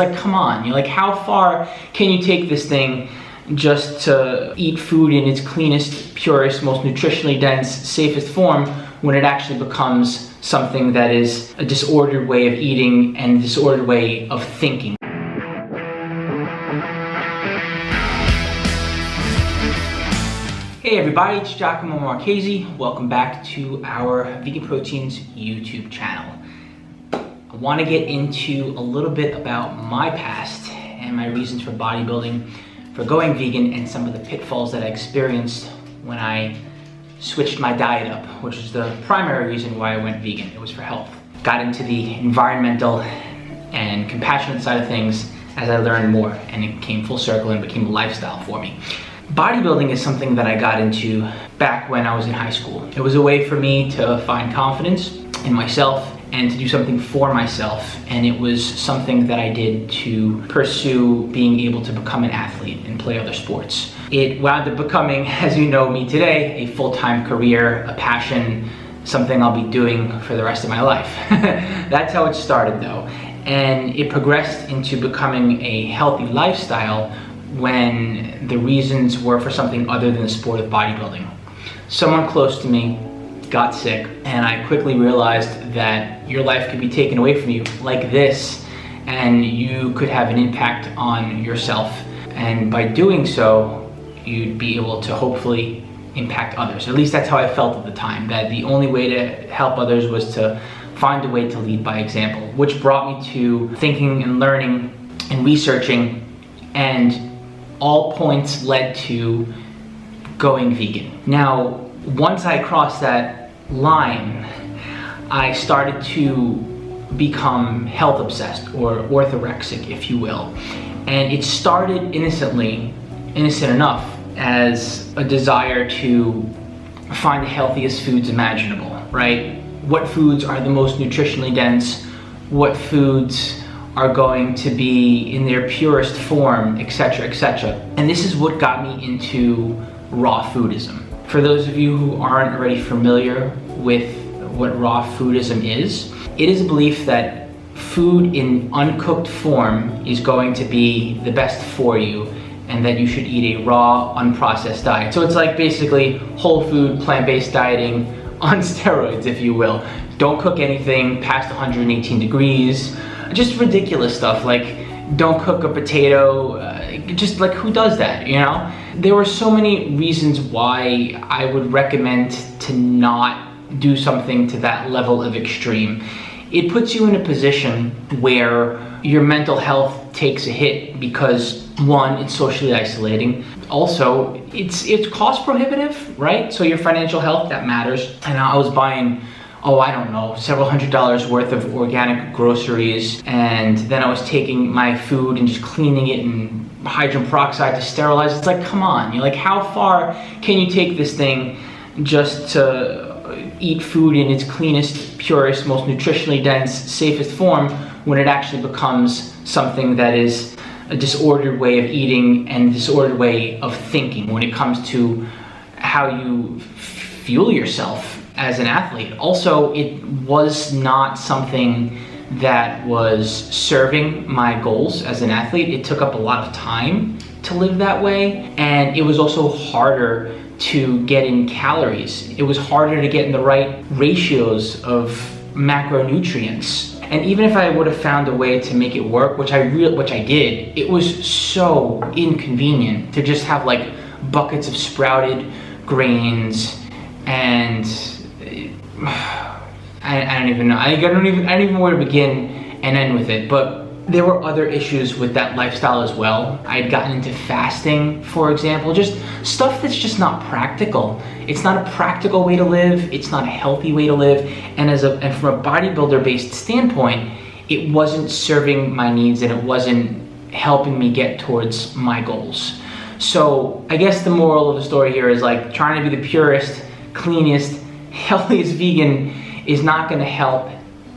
like, come on, you're like, how far can you take this thing just to eat food in its cleanest, purest, most nutritionally dense, safest form when it actually becomes something that is a disordered way of eating and a disordered way of thinking. Hey everybody, it's Giacomo Marchese. Welcome back to our Vegan Proteins YouTube channel. I want to get into a little bit about my past and my reasons for bodybuilding, for going vegan, and some of the pitfalls that I experienced when I switched my diet up, which is the primary reason why I went vegan. It was for health. Got into the environmental and compassionate side of things as I learned more, and it came full circle and became a lifestyle for me. Bodybuilding is something that I got into back when I was in high school. It was a way for me to find confidence in myself and to do something for myself, and it was something that I did to pursue being able to become an athlete and play other sports. It wound up becoming, as you know me today, a full-time career, a passion, something I'll be doing for the rest of my life. That's how it started though, and it progressed into becoming a healthy lifestyle when the reasons were for something other than the sport of bodybuilding. Someone close to me got sick, and I quickly realized that your life could be taken away from you like this, and you could have an impact on yourself, and by doing so you'd be able to hopefully impact others. At least that's how I felt at the time, that the only way to help others was to find a way to lead by example, which brought me to thinking and learning and researching, and all points led to going vegan. Now, once I crossed that line, I started to become health obsessed, or orthorexic, if you will. And it started innocent enough, as a desire to find the healthiest foods imaginable, right? What foods are the most nutritionally dense? What foods are going to be in their purest form, etc., etc. And this is what got me into raw foodism. For those of you who aren't already familiar with what raw foodism is, it is a belief that food in uncooked form is going to be the best for you, and that you should eat a raw, unprocessed diet. So it's like basically whole food, plant-based dieting on steroids, if you will. Don't cook anything past 118 degrees. Just ridiculous stuff, like don't cook a potato, just like who does that, you know? There were so many reasons why I would recommend to not do something to that level of extreme. It puts you in a position where your mental health takes a hit because, one, it's socially isolating. Also, it's cost prohibitive, right? So your financial health, that matters. And I was buying, I don't know, several $100s worth of organic groceries, and then I was taking my food and just cleaning it in hydrogen peroxide to sterilize. It's like, come on, you're like, how far can you take this thing just to eat food in its cleanest, purest, most nutritionally dense, safest form when it actually becomes something that is a disordered way of eating and a disordered way of thinking when it comes to how you fuel yourself as an athlete. Also, it was not something that was serving my goals as an athlete. It took up a lot of time to live that way, and it was also harder to get in calories. It was harder to get in the right ratios of macronutrients. And even if I would have found a way to make it work, which I did, it was so inconvenient to just have like buckets of sprouted grains, and I don't even know. I don't even know where to begin and end with it. But there were other issues with that lifestyle as well. I had gotten into fasting, for example, just stuff that's just not practical. It's not a practical way to live. It's not a healthy way to live. And from a bodybuilder-based standpoint, it wasn't serving my needs, and it wasn't helping me get towards my goals. So I guess the moral of the story here is like trying to be the purest, cleanest, healthiest vegan is not going to help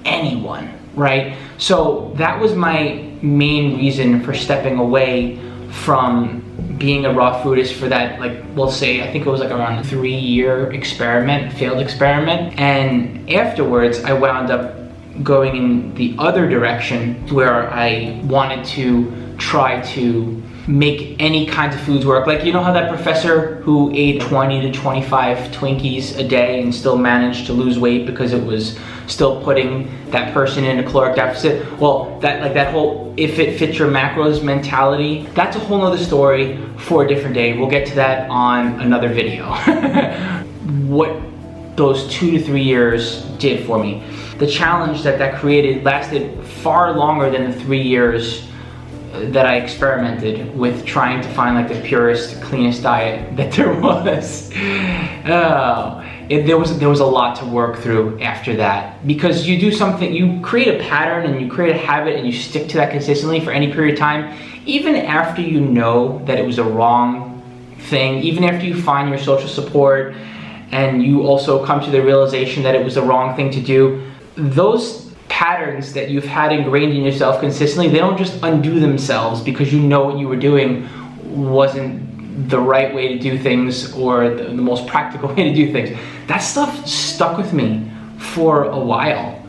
anyone, right? So that was my main reason for stepping away from being a raw foodist for that, like, we'll say, I think it was like around a 3-year experiment, failed experiment. And afterwards, I wound up going in the other direction where I wanted to try to make any kinds of foods work. Like, you know how that professor who ate 20 to 25 Twinkies a day and still managed to lose weight because it was still putting that person in a caloric deficit? Well, that whole if it fits your macros mentality, that's a whole nother story for a different day. We'll get to that on another video. What those 2 to 3 years did for me. The challenge that created lasted far longer than the 3 years that I experimented with trying to find like the purest, cleanest diet that there was. There was a lot to work through after that, because you do something, you create a pattern and you create a habit and you stick to that consistently for any period of time, even after you know that it was a wrong thing, even after you find your social support and you also come to the realization that it was the wrong thing to do. Those patterns that you've had ingrained in yourself consistently, they don't just undo themselves because you know what you were doing wasn't the right way to do things or the most practical way to do things. That stuff stuck with me for a while.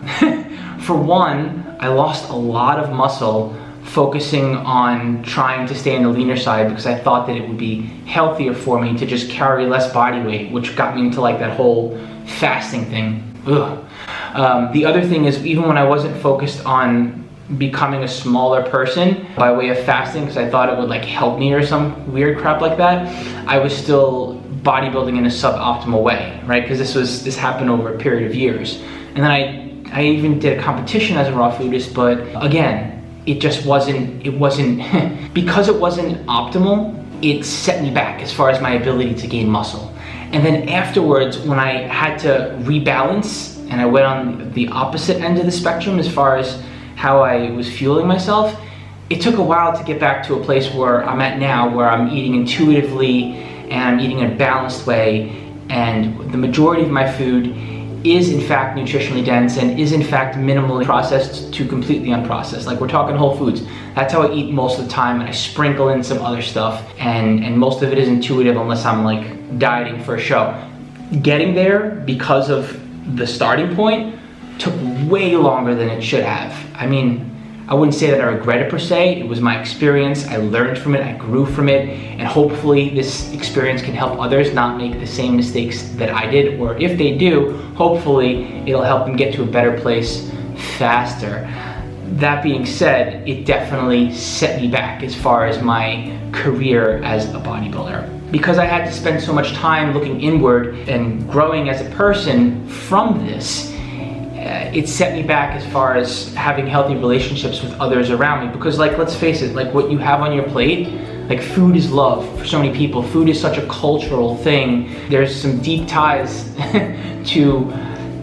For one, I lost a lot of muscle focusing on trying to stay on the leaner side because I thought that it would be healthier for me to just carry less body weight, which got me into like that whole fasting thing. Ugh. The other thing is, even when I wasn't focused on becoming a smaller person by way of fasting, because I thought it would like help me or some weird crap like that, I was still bodybuilding in a suboptimal way, right? Because this happened over a period of years. And then I even did a competition as a raw foodist, but again, it wasn't because it wasn't optimal, it set me back as far as my ability to gain muscle. And then afterwards, when I had to rebalance and I went on the opposite end of the spectrum as far as how I was fueling myself, it took a while to get back to a place where I'm at now, where I'm eating intuitively and I'm eating in a balanced way, and the majority of my food is in fact nutritionally dense and is in fact minimally processed to completely unprocessed. Like, we're talking whole foods. That's how I eat most of the time, and I sprinkle in some other stuff, and most of it is intuitive unless I'm like dieting for a show. Getting there, because of the starting point, took way longer than it should have. I mean, I wouldn't say that I regret it per se. It was my experience. I learned from it, I grew from it, and hopefully this experience can help others not make the same mistakes that I did, or if they do, hopefully it'll help them get to a better place faster. That being said, it definitely set me back as far as my career as a bodybuilder. Because I had to spend so much time looking inward and growing as a person from this, it set me back as far as having healthy relationships with others around me. Because, like, let's face it, like what you have on your plate, like food is love for so many people. Food is such a cultural thing. There's some deep ties to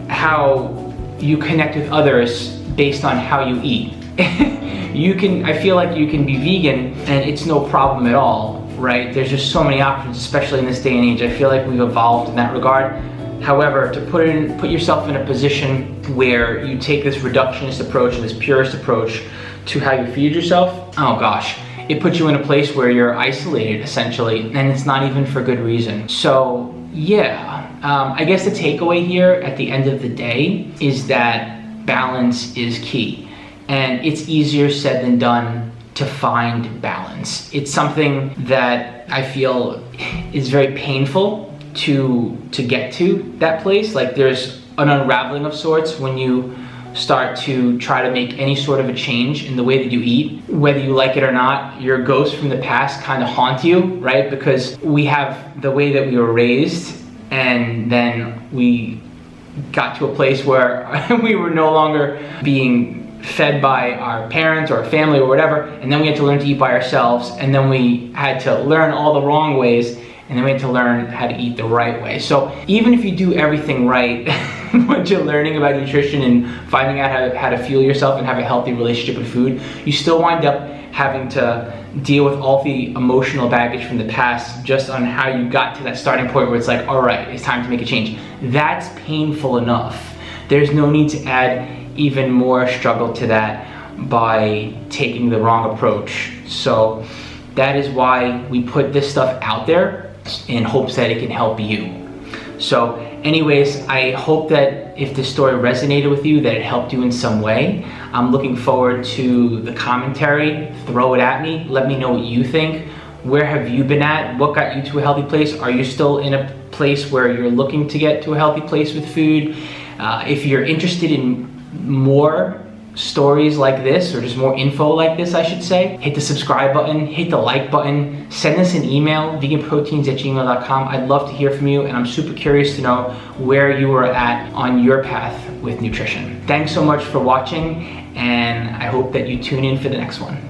how you connect with others based on how you eat. I feel like you can be vegan and it's no problem at all, right? There's just so many options, especially in this day and age. I feel like we've evolved in that regard. However, to put yourself in a position where you take this reductionist approach and this purist approach to how you feed yourself, oh gosh, it puts you in a place where you're isolated essentially, and it's not even for good reason. So yeah, I guess the takeaway here at the end of the day is that balance is key, and it's easier said than done to find balance. It's something that I feel is very painful to get to that place. Like, there's an unraveling of sorts when you start to try to make any sort of a change in the way that you eat. Whether you like it or not, your ghosts from the past kind of haunt you, right? Because we have the way that we were raised, and then we got to a place where we were no longer being fed by our parents or our family or whatever, and then we had to learn to eat by ourselves, and then we had to learn all the wrong ways, and then we had to learn how to eat the right way. So even if you do everything right, what you're learning about nutrition and finding out how to fuel yourself and have a healthy relationship with food, you still wind up having to deal with all the emotional baggage from the past just on how you got to that starting point where it's like, all right, it's time to make a change. That's painful enough. There's no need to add even more struggle to that by taking the wrong approach. So that is why we put this stuff out there in hopes that it can help you. So anyways, I hope that if this story resonated with you, that it helped you in some way. I'm looking forward to the commentary. Throw it at me. Let me know what you think. Where have you been at? What got you to a healthy place? Are you still in a place where you're looking to get to a healthy place with food? If you're interested in more stories like this, or just more info like this, I should say, hit the subscribe button, hit the like button, send us an email, veganproteins@gmail.com. I'd love to hear from you, and I'm super curious to know where you are at on your path with nutrition. Thanks so much for watching, and I hope that you tune in for the next one.